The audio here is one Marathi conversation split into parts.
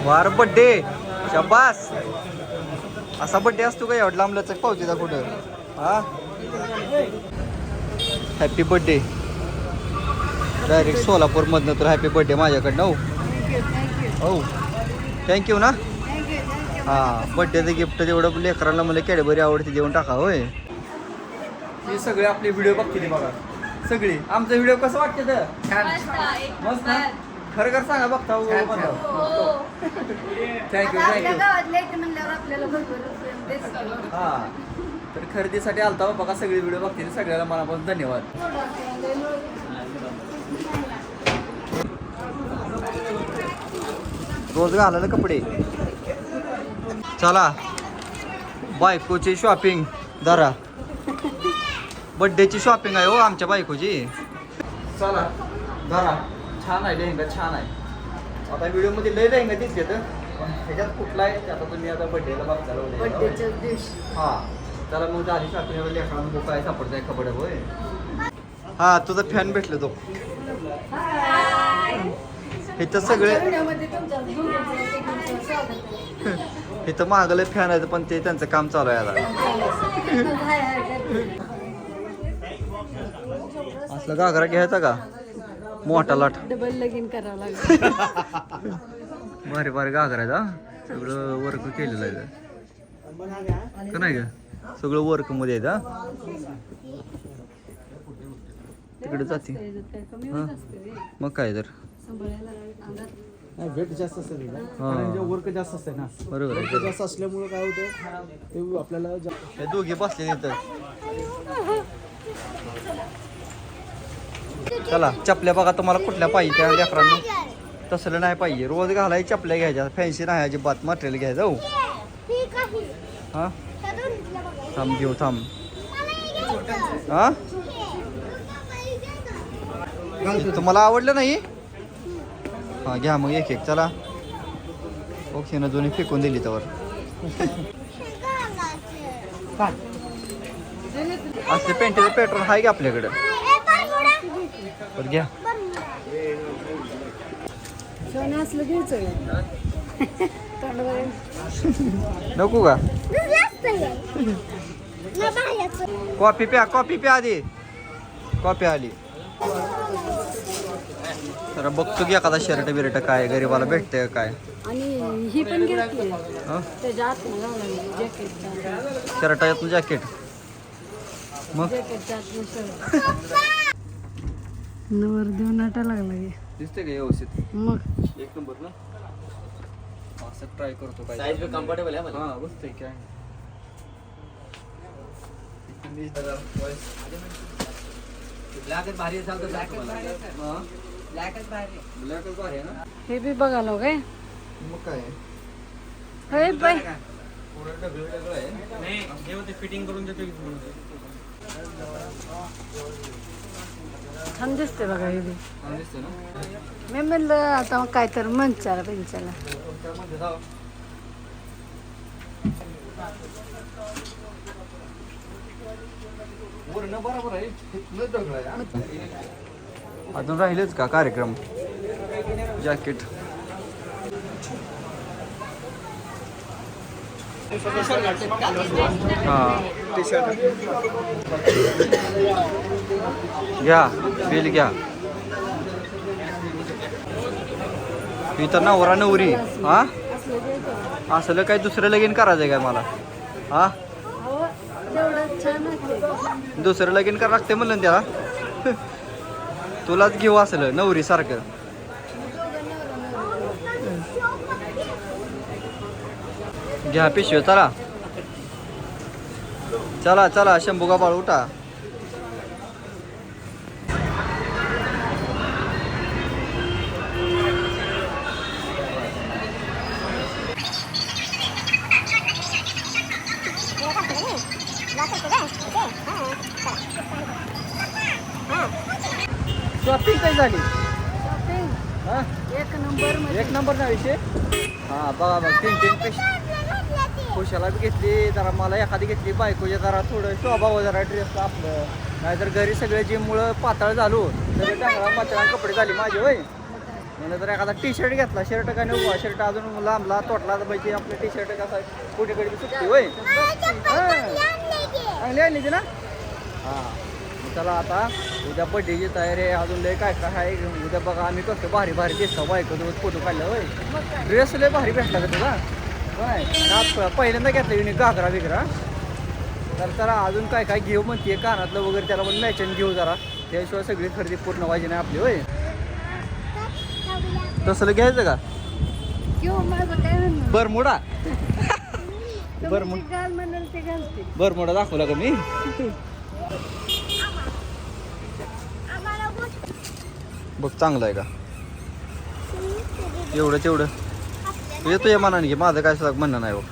वार बड्डे शाबास. असा बड्डे असतो का एवढा लांबल्याचा पावतीचा कुठं हा. हॅपी बड्डे डायरेक्ट सोलापूरमधनं. तर हॅपी बड्डे माझ्याकडनं. हो हो थँक्यू ना. हां बड्डेचं गिफ्ट तेवढं लेकरांना मला कॅडबरी आवडते देऊन टाका. होय हे सगळे आपले व्हिडिओ बघतील बघा सगळी. आमचा व्हिडिओ कसं वाटतं तर मस्त ना. खरं खरं सांगा बघता. थँक्यू हां तर खरेदीसाठी आलता बघा सगळे व्हिडिओ बघतील. सगळ्याला मनापासून धन्यवाद. रोज घालायला कपडे. चला बायकोची शॉपिंग धरा. बड्डेची शॉपिंग आहे हो आमच्या बायकोची. चला धरा. छान आहे लेहंगा छान आहे. आता व्हिडिओमध्ये लय लेहंगा दिसते तर ह्याच्यात कुठला आहे आता तुम्ही आता बड्डेला बघता. हां चला मग आधी शॉपिंग लेकरांना बुक आहे सापडताय कपडे. होय हां तुझा फॅन भेटलं तो. इथं सगळे इथं मागलं फॅन आहे पण ते त्यांचं काम चालू आहे आता. असलं घागरा घ्यायचा का मोठा लाट. डबल लगीन करावं लागेल. भारी भारी घागरायचा सगळं वर्क केलेलं आहे का नाही का. सगळं वर्क मध्ये आहे का. तिकडे जाते मग काय तर वेट जास्त असते वर्क जास्त असते ना. बरोबर वर्क जास्त असल्यामुळे काय होतं ते आपल्याला हे दोघे बसले तिथं. चला चपल्या बघा तुम्हाला कुठल्या पाहिजे त्या लेकरांना. तसलं नाही पाहिजे. रोज घालाय चपल्या घ्यायच्या. फॅन्सी नाही अजिबात. मटेरियल घ्यायचं. हो हां थांब घेऊ थांब. हां तुम्हाला आवडलं नाही. हां घ्या मग एक एक. चला ओके ना दोन्ही फेकून दिली त्यावर. असले पेंटीचं पेट्रोल आहे का आपल्याकडं. बरं घ्या. असलं घ्यायचं नको का. कॉफी प्या कॉफी प्या आधी. कॉफी आली. तर बघतो की एखादा शर्ट बिर्ट काय गरीबाला भेटतंय काय. आणि ही पण घेतली त्याच्या आतून जॅकेट. शर्टातून जॅकेट. मग नवर देऊन नाटा लागला दिसते का व्यवस्थित. मग एक नंबर ना. असं ट्राय करतो काय. साईज भी कम्फर्टेबल आहे. हां बसतंय काय. ब्लॅकच भारी असेल तर ब्लॅकच भारी आहे ना. हे बी बघालो काय. मग काय हे बाय फिटिंग करून देतो. छान दिसते बघा हे बी. दिसते ना. मी म्हणलं आता मग काय तर मंचाला पिंचाला. अजून राहिलेच का कार्यक्रम. जॅकेट हां घ्या बिल घ्या. इथं नवरा नवरी. हा असलं काय दुसरं लगीन करायचं काय मला. हा दुसरं लगीन करावं लागते म्हणलं त्याला. तुलाच घेऊ असलं नवरी सारखं. घ्या पिशवी. चला चला चला शंभू का बाळ उठा. शॉपिंग काय झाली. एक नंबर ना विषय. हां बघा बघ 3-3 पिशवी. खुशाला बी घेतली जरा. मला एखादी घेतली बायकोच्या जरा थोडं शोभावं जरा ड्रेस आपलं. नाहीतर घरी सगळे जिममुळं पातळ झालो तर डांगळा मातळा कपडे झाली माझे. होय म्हणजे तर एखादा टी शर्ट घेतला शर्ट काय नको शर्ट अजून लांबला तोटला तर पाहिजे आपलं टी शर्ट कसा कुठेकडे सुटते होय चांगली आणली ती ना हां चला आता उद्या बड्डेची तयारी आहे अजून लय काय काय आहे उद्या बघा आम्ही कसं भारी भारी दिसतो बायको दिवस फोटो काढला होय ड्रेस लय भारी भेटला का तुला होय आज पहिल्यांदा घेतला युनिक घागरा बिगरा तर चला अजून काय काय घेऊ म्हणते कानातलं वगैरे त्याला पण मॅचन घेऊ जरा त्याशिवाय सगळी खरेदी पूर्ण व्हायची नाही आपली होय तसलं घ्यायचं का बरमुडा बरमुडा दाखवला का मी बघ चांगलं आहे का एवढं तेवढं येतो या मनाने घे माझं काय सुद्धा म्हणणं नाही बघ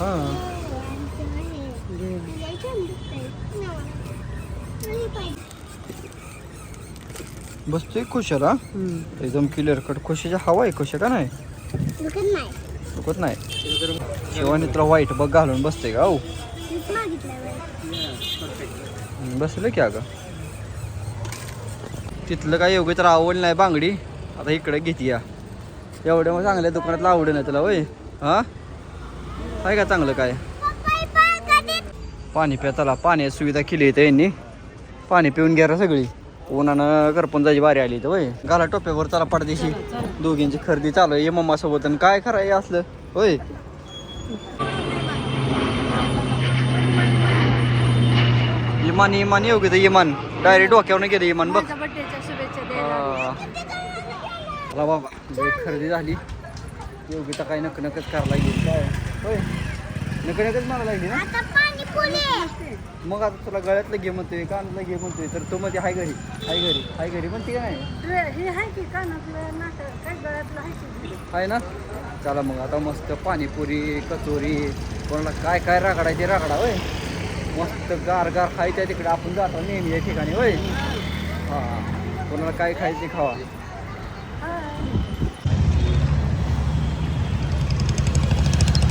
हां बसतोय खुशाला एकदम क्लिअर कट खुशीच्या हवा आहे खुशा का नाही दुखत नाही शिवानी तुला वाईट बघ घालून बसते का हो बसलं की अगं तिथलं काय योग्य तर आवड नाही बांगडी आता इकडे घेते या एवढ्या मग चांगल्या दुकानातलं आवड नाही तुला होय हां काय का चांगलं काय पाणी प्याताला पाण्याची सुविधा केली इथं यांनी पाणी पिऊन घ्या सगळी उन्हानं करपून जायची बारी आली तर होय घाला टोप्यावर चला पडदेशी दोघींची खरेदी चालू आहे मम्मा सोबत आणि काय करायचं असलं होय इमान इमान येऊ घेतं इमान डायरेक्ट डोक्यावर गेलं इमान बघ चला बाबा खरेदी झाली योगिता काय नक नकच करायला लागली काय होय नक नकच मारा लागली ना मग आता तुला गळ्यातलं घे म्हणतोय कानातलं घे म्हणतोय तर तो मध्ये हाय घरी म्हणते का नाही आहे ना चला मग आता मस्त पाणीपुरी कचोरी कोणाला काय काय रागडायचे रागडा होय मस्त गार गार खायच्या तिकडे आपण जातो नेहमी या ठिकाणी होय हां कोणाला काय खायचे खावा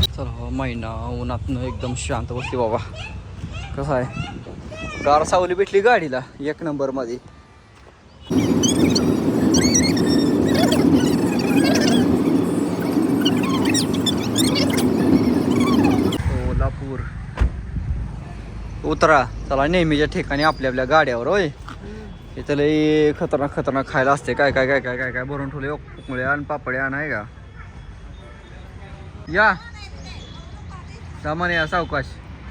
चला महिना उन्हातनं एकदम शांत बसते बाबा कसं आहे गार सावली भेटली गाडीला एक नंबर मध्ये सोलापूर उतरा चला नेहमीच्या ठिकाणी आपल्या आपल्या गाड्यावर होय इथं लई खतरनाक खतरनाक खायला असते काय काय काय काय काय काय भरून ठेवले मुळे आण पापड्या आण आहे का या सामान या सावकाश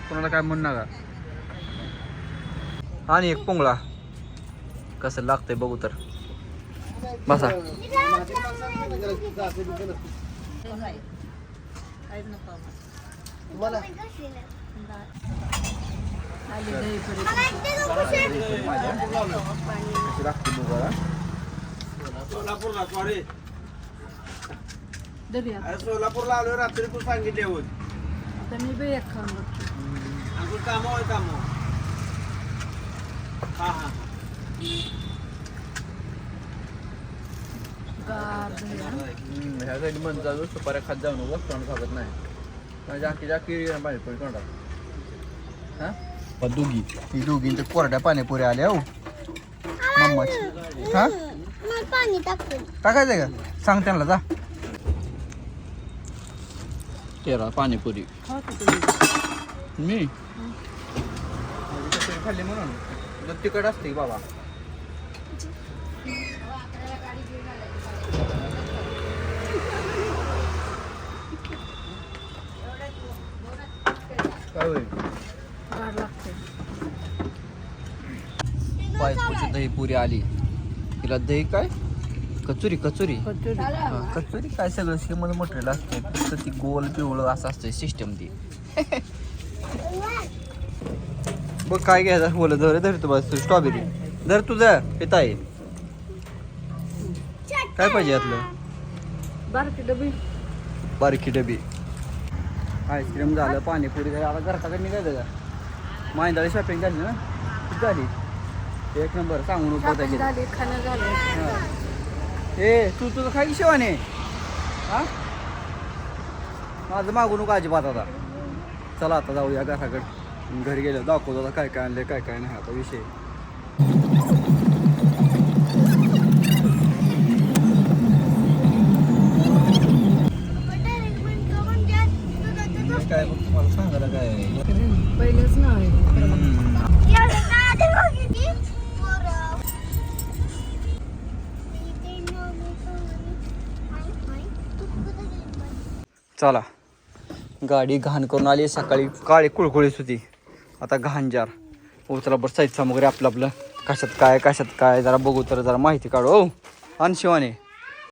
कोणाला काय म्हणू नका आणि एक पोंगळा कसं लागतंय बघू तर बसा सोलापूरला आलो रात्री तू सांगितले होत मी बी एक खाऊन बघतो काम हा हा ह्या साईड म्हणता सुपाऱ्या खात जाऊन वस्तू भागत नाही जाकी जाकी पाणीपुरी तोंडात हां दोघी ती दोघींच्या कोरड्या पाणीपुरी आल्या हो मम्माची हां पाणी टाकतो टाकायचंय का सांग त्यांना जा तेरा पाणीपुरी मी खाल्ली म्हणून तिकट असते बाबा काय होईल बायकोची दही पुरी आली तिला दही काय कचोरी कचोरी कचोरी काय सगळं श्रीमंत मटेरियल असते फक्त ती गोल पिवळं असं असतं सिस्टम ती बघ काय घ्यायचं बोल धर तू बस स्ट्रॉबेरी धर तुझं पिता आहे काय पाहिजे यातलं बारकी डबी आईस्क्रीम झालं पाणीपुरी झालं आता घरच्याकडे निघायचं का माहिंदाळी शॉपिंग झाली ना किती झाली एक नंबर सांगून ए तू तुझं खाई शिवाने हा माझं मागू नको अजिबात आता चला आता जाऊया घराकडे घरी गेलं दाखवतो आता काय काय आणले काय काय नाही आता विषय चला गाडी घाण करून आली सकाळी काळी कुळकुळीत होती आता घाण जार हो चला बरं साईज सामग्री आपलं कशात काय जरा बघू तर जरा माहिती काढू हो आणि शिवाने